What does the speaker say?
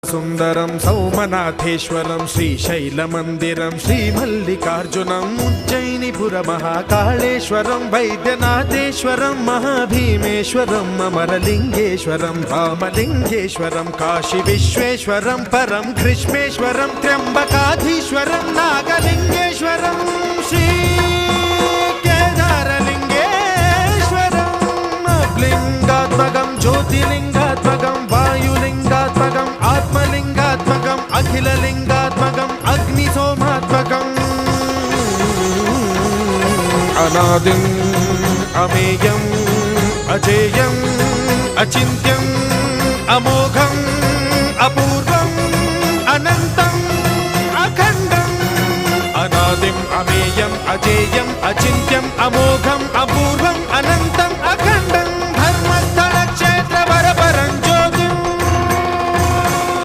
సుందరం సౌమనాథేశ్వరం శ్రీశైలమందిరం శ్రీమల్లికార్జునం ఉజ్జయినిపుర మహాకాళేశ్వరం వైద్యనాథేశ్వరం మహాభీమేశ్వరం అమరలింగేశ్వరం రామలింగేశ్వరం కాశీ విశ్వేశ్వరం పరం కృష్ణేశ్వరం త్ర్యంబకాధీశ్వరం నాగలింగేశ్వరం శ్రీ కేదారలింగేశ్వరం లింగాత్మకం జ్యోతిలింగాత్మకం వాయులింగాత్మకం ఆత్మలింగాత్మకం అఖిలలింగాత్మకం అగ్నిసోమాత్మకం అనాదిం అమేయం అజేయం అచింత్యం అమోఘం అపూర్వం అనంతం అఖండం అనాదిం అమేయం అజేయం అచింత్యం అమోఘం